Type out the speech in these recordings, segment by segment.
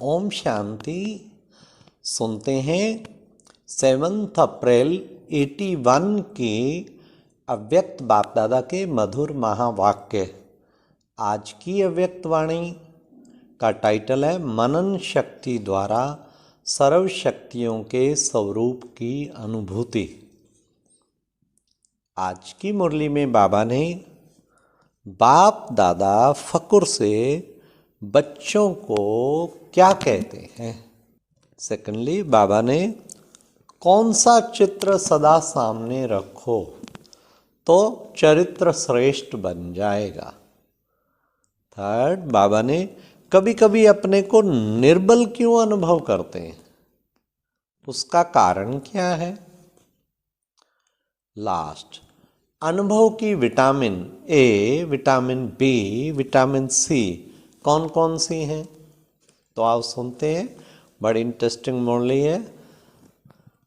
ओम शांति। सुनते हैं 7 अप्रैल 81 के अव्यक्त बाप दादा के मधुर महावाक्य। आज की अव्यक्त वाणी का टाइटल है मनन शक्ति द्वारा सर्व शक्तियों के स्वरूप की अनुभूति। आज की मुरली में बाबा ने बाप दादा फकुर से बच्चों को क्या कहते हैं। सेकंडली, बाबा ने कौन सा चित्र सदा सामने रखो तो चरित्र श्रेष्ठ बन जाएगा। थर्ड, बाबा ने कभी कभी अपने को निर्बल क्यों अनुभव करते हैं, उसका कारण क्या है। लास्ट, अनुभव की vitamin A, vitamin B, vitamin C कौन कौन सी हैं, तो आप सुनते हैं। बड़ी इंटरेस्टिंग मुरली है।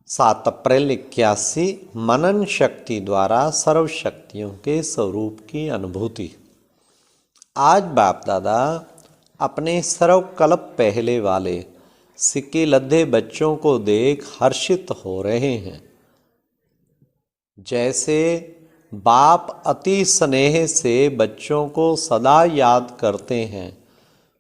7 अप्रैल 81 मनन शक्ति द्वारा सर्व शक्तियों के स्वरूप की अनुभूति। आज बाप दादा अपने सर्वकल्प पहले वाले सिक्के लद्दे बच्चों को देख हर्षित हो रहे हैं। जैसे बाप अति स्नेह से बच्चों को सदा याद करते हैं,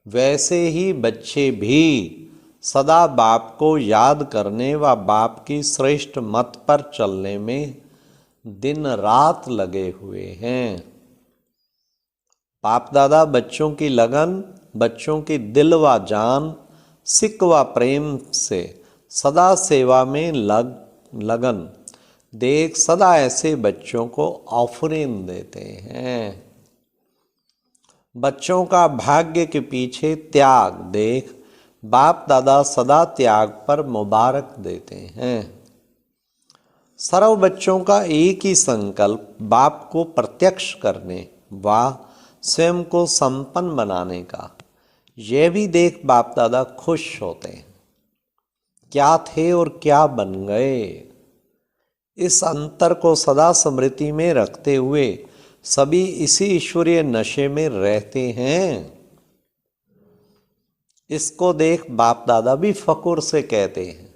वैसे ही बच्चे भी सदा बाप को याद करने व बाप की श्रेष्ठ मत पर चलने में दिन रात लगे हुए हैं। बाप दादा बच्चों की लगन, बच्चों की दिल व जान, सिक व प्रेम से सदा सेवा में लगन देख सदा ऐसे बच्चों को ऑफरिंग देते हैं। बच्चों का भाग्य के पीछे त्याग देख बाप दादा सदा त्याग पर मुबारक देते हैं। सर्व बच्चों का एक ही संकल्प बाप को प्रत्यक्ष करने व स्वयं को संपन्न बनाने का। यह भी देख बाप दादा खुश होते हैं। क्या थे और क्या बन गए, इस अंतर को सदा स्मृति में रखते हुए सभी इसी ईश्वरीय नशे में रहते हैं। इसको देख बाप दादा भी फकुर से कहते हैं।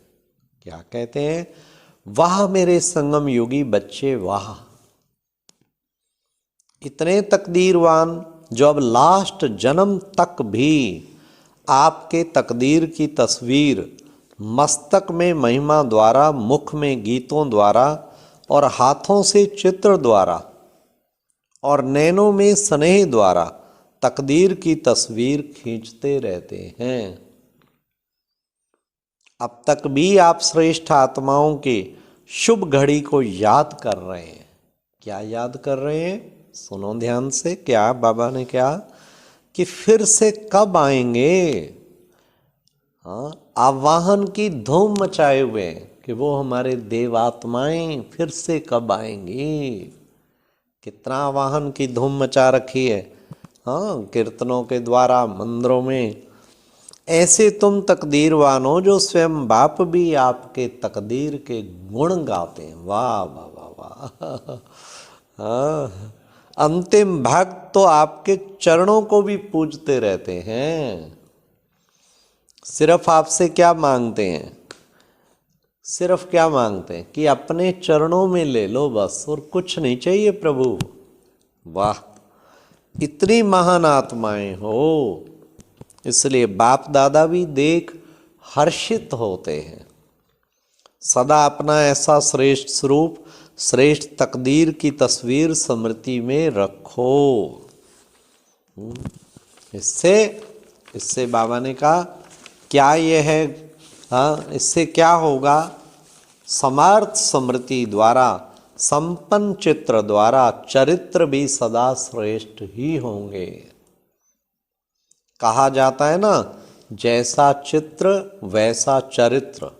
क्या कहते हैं? वाह मेरे संगम योगी बच्चे वाह। इतने तकदीरवान जो अब लास्ट जन्म तक भी आपके तकदीर की तस्वीर मस्तक में महिमा द्वारा, मुख में गीतों द्वारा और हाथों से चित्र द्वारा और नैनों में स्नेह द्वारा तकदीर की तस्वीर खींचते रहते हैं। अब तक भी आप श्रेष्ठ आत्माओं के शुभ घड़ी को याद कर रहे हैं। क्या याद कर रहे हैं? सुनो ध्यान से। क्या बाबा ने क्या कि फिर से कब आएंगे। हाँ, आवाहन की धूम मचाए हुए हैं कि वो हमारे देवात्माएं फिर से कब आएंगी। कितना आवाहन की धूम मचा रखी है। हाँ, कीर्तनों के द्वारा, मंदिरों में। ऐसे तुम तकदीरवान हो जो स्वयं बाप भी आपके तकदीर के गुण गाते हैं। वाह वाह वाह वाह। हाँ, अंतिम भक्त तो आपके चरणों को भी पूजते रहते हैं। सिर्फ आपसे क्या मांगते हैं? सिर्फ क्या मांगते हैं कि अपने चरणों में ले लो बस, और कुछ नहीं चाहिए प्रभु। वाह, इतनी महान आत्माएं हो। इसलिए बाप दादा भी देख हर्षित होते हैं। सदा अपना ऐसा श्रेष्ठ स्वरूप, श्रेष्ठ तकदीर की तस्वीर स्मृति में रखो। इससे बाबा ने कहा क्या यह है। हाँ, इससे क्या होगा? समर्थ स्मृति द्वारा, संपन्न चित्र द्वारा चरित्र भी सदा श्रेष्ठ ही होंगे। कहा जाता है ना, जैसा चित्र वैसा चरित्र,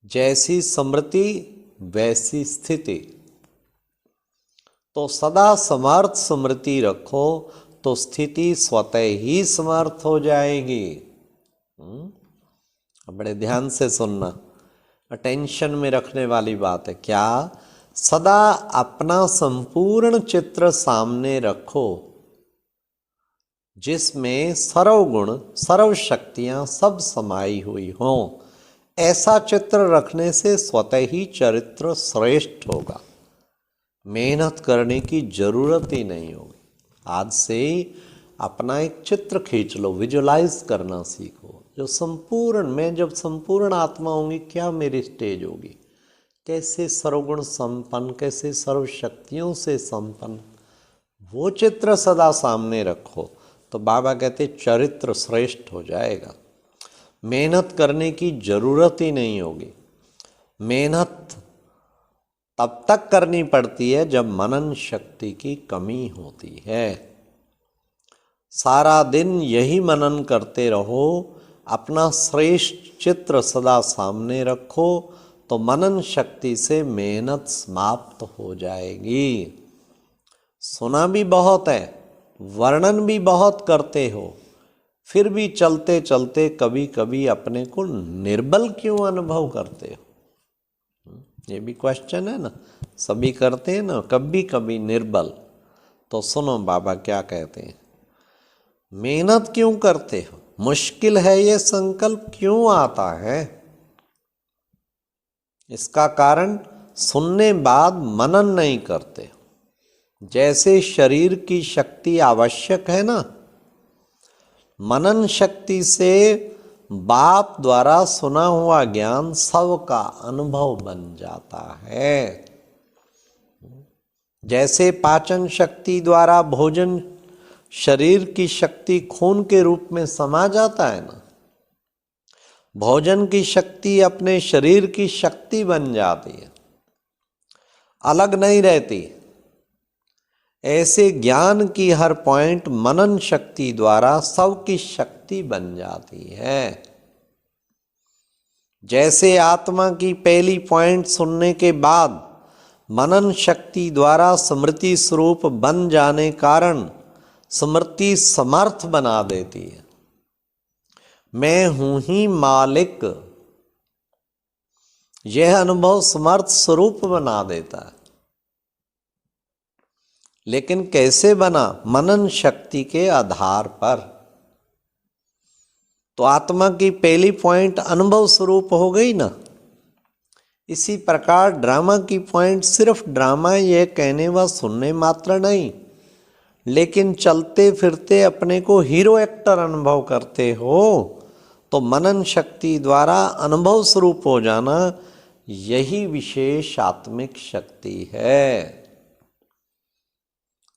जैसी स्मृति वैसी स्थिति। तो सदा समर्थ स्मृति रखो तो स्थिति स्वतः ही समर्थ हो जाएगी। बड़े ध्यान से सुनना, अटेंशन में रखने वाली बात है। क्या? सदा अपना संपूर्ण चित्र सामने रखो जिसमें सर्व गुण सर्व शक्तियां सब समाई हुई हों। ऐसा चित्र रखने से स्वतः ही चरित्र श्रेष्ठ होगा, मेहनत करने की जरूरत ही नहीं होगी। आज से ही अपना एक चित्र खींच लो, विजुलाइज करना सीखो। जो संपूर्ण, मैं जब संपूर्ण आत्मा होंगी क्या मेरी स्टेज होगी, कैसे सर्वगुण संपन्न, कैसे सर्व शक्तियों से संपन्न, वो चित्र सदा सामने रखो तो बाबा कहते चरित्र श्रेष्ठ हो जाएगा। मेहनत करने की जरूरत ही नहीं होगी। मेहनत तब तक करनी पड़ती है जब मनन शक्ति की कमी होती है। सारा दिन यही मनन करते रहो, अपना श्रेष्ठ चित्र सदा सामने रखो तो मनन शक्ति से मेहनत समाप्त हो जाएगी। सुना भी बहुत है, वर्णन भी बहुत करते हो, फिर भी चलते चलते कभी कभी अपने को निर्बल क्यों अनुभव करते हो? ये भी क्वेश्चन है ना, सभी करते हैं ना कभी कभी निर्बल। तो सुनो बाबा क्या कहते हैं, मेहनत क्यों करते हो, मुश्किल है ये संकल्प क्यों आता है? इसका कारण सुनने बाद मनन नहीं करते हो। जैसे शरीर की शक्ति आवश्यक है ना, मनन शक्ति से बाप द्वारा सुना हुआ ज्ञान सबका अनुभव बन जाता है। जैसे पाचन शक्ति द्वारा भोजन शरीर की शक्ति खून के रूप में समा जाता है ना, भोजन की शक्ति अपने शरीर की शक्ति बन जाती है, अलग नहीं रहती। ऐसे ज्ञान की हर पॉइंट मनन शक्ति द्वारा सबकी शक्ति बन जाती है। जैसे आत्मा की पहली पॉइंट सुनने के बाद मनन शक्ति द्वारा स्मृति स्वरूप बन जाने कारण स्मृति समर्थ बना देती है, मैं हूं ही मालिक, यह अनुभव समर्थ स्वरूप बना देता है। लेकिन कैसे बना? मनन शक्ति के आधार पर। तो आत्मा की पहली पॉइंट अनुभव स्वरूप हो गई ना। इसी प्रकार ड्रामा की पॉइंट सिर्फ ड्रामा यह कहने व सुनने मात्र नहीं, लेकिन चलते फिरते अपने को हीरो एक्टर अनुभव करते हो तो मनन शक्ति द्वारा अनुभव स्वरूप हो जाना, यही विशेष आत्मिक शक्ति है।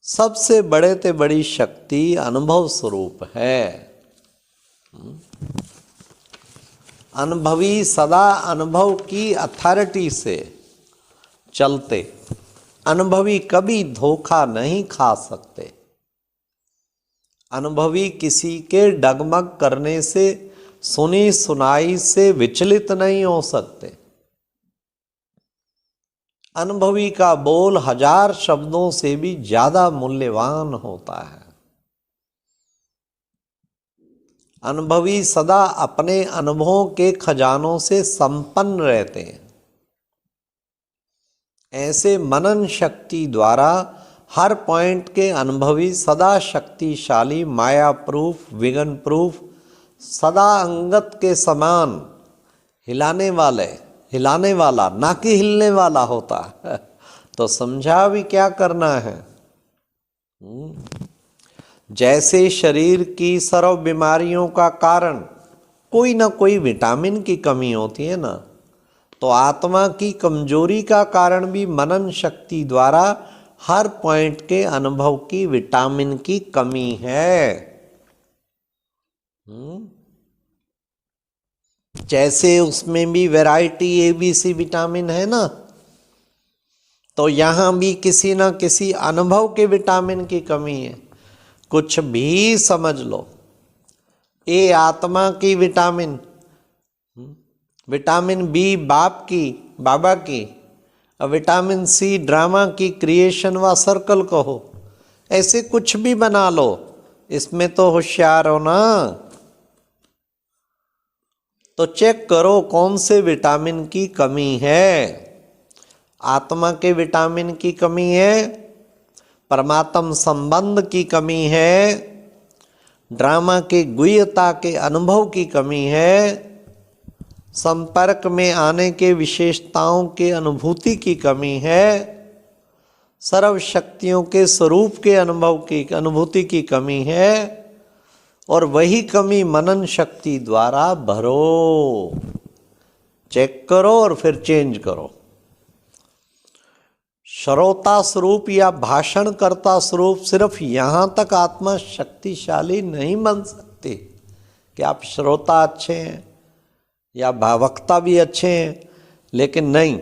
सबसे बड़े ते बड़ी शक्ति अनुभव स्वरूप है। अनुभवी सदा अनुभव की अथॉरिटी से चलते, अनुभवी कभी धोखा नहीं खा सकते। अनुभवी किसी के डगमग करने से, सुनी सुनाई से विचलित नहीं हो सकते। अनुभवी का बोल 1000 शब्दों से भी ज्यादा मूल्यवान होता है। अनुभवी सदा अपने अनुभवों के खजानों से संपन्न रहते हैं। ऐसे मनन शक्ति द्वारा हर पॉइंट के अनुभवी सदा शक्तिशाली, माया प्रूफ, विघन प्रूफ, सदा अंगत के समान हिलाने वाला ना कि हिलने वाला होता है। तो समझा भी क्या करना है। जैसे शरीर की सर्व बीमारियों का कारण कोई ना कोई विटामिन की कमी होती है ना, तो आत्मा की कमजोरी का कारण भी मनन शक्ति द्वारा हर पॉइंट के अनुभव की विटामिन की कमी है। जैसे उसमें भी वैरायटी ABC विटामिन है ना, तो यहां भी किसी ना किसी अनुभव के विटामिन की कमी है। कुछ भी समझ लो, ए आत्मा की विटामिन, विटामिन B बाबा की, और विटामिन C ड्रामा की, क्रिएशन व सर्कल कहो, ऐसे कुछ भी बना लो, इसमें तो होशियार हो ना। तो चेक करो कौन से विटामिन की कमी है। आत्मा के विटामिन की कमी है, परमात्म संबंध की कमी है, ड्रामा के गुह्यता के अनुभव की कमी है, संपर्क में आने के विशेषताओं के अनुभूति की कमी है, सर्व शक्तियों के स्वरूप के अनुभूति की कमी है, और वही कमी मनन शक्ति द्वारा भरो। चेक करो और फिर चेंज करो। श्रोता स्वरूप या भाषण करता स्वरूप सिर्फ यहाँ तक आत्मा शक्तिशाली नहीं बन सकती कि आप श्रोता अच्छे हैं या भावकता भी अच्छे हैं, लेकिन नहीं,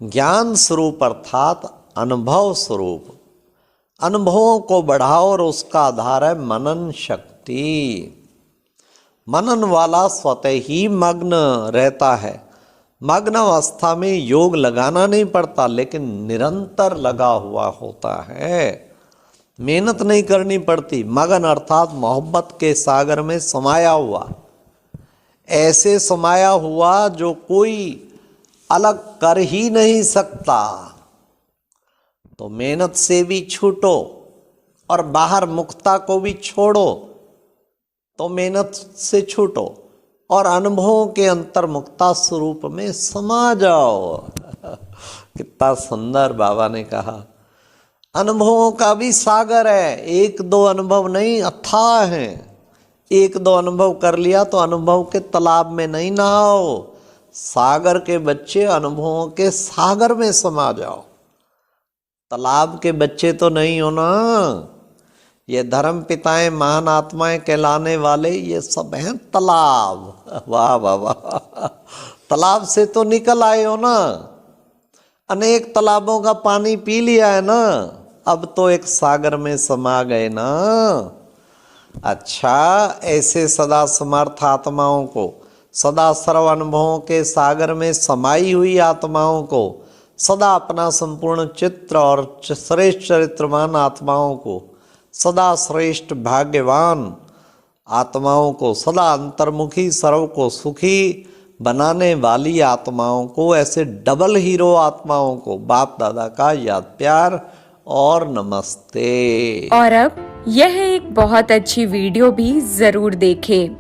ज्ञान स्वरूप अर्थात अनुभव स्वरूप, अनुभवों को बढ़ाओ और उसका आधार है मनन शक्ति। मनन वाला स्वतः ही मग्न रहता है। मग्न अवस्था में योग लगाना नहीं पड़ता, लेकिन निरंतर लगा हुआ होता है, मेहनत नहीं करनी पड़ती। मगन अर्थात मोहब्बत के सागर में समाया हुआ, ऐसे समाया हुआ जो कोई अलग कर ही नहीं सकता। तो मेहनत से भी छूटो और बाहर मुक्ता को भी छोड़ो, तो मेहनत से छूटो और अनुभवों के अंतर्मुक्ता स्वरूप में समा जाओ। कितना सुंदर बाबा ने कहा। अनुभवों का भी सागर है, एक दो अनुभव नहीं, अथाह है। एक दो अनुभव कर लिया तो अनुभव के तालाब में नहीं नहाओ, सागर के बच्चे अनुभवों के सागर में समा जाओ। तालाब के बच्चे तो नहीं हो ना। ये धर्म पिताएं, महान आत्माएं कहलाने वाले, ये सब हैं तालाब। वाह वाह वाह, तालाब से तो निकल आए हो ना, अनेक तालाबों का पानी पी लिया है ना, अब तो एक सागर में समा गए ना। अच्छा, ऐसे सदा समर्थ आत्माओं को, सदा सर्व अनुभवों के सागर में समाई हुई आत्माओं को, सदा अपना संपूर्ण चित्र और श्रेष्ठ चरित्रवान आत्माओं को, सदा श्रेष्ठ भाग्यवान आत्माओं को, सदा अंतर्मुखी सर्व को सुखी बनाने वाली आत्माओं को, ऐसे डबल हीरो आत्माओं को बाप दादा का याद प्यार और नमस्ते। और अब यह एक बहुत अच्छी वीडियो भी जरूर देखें।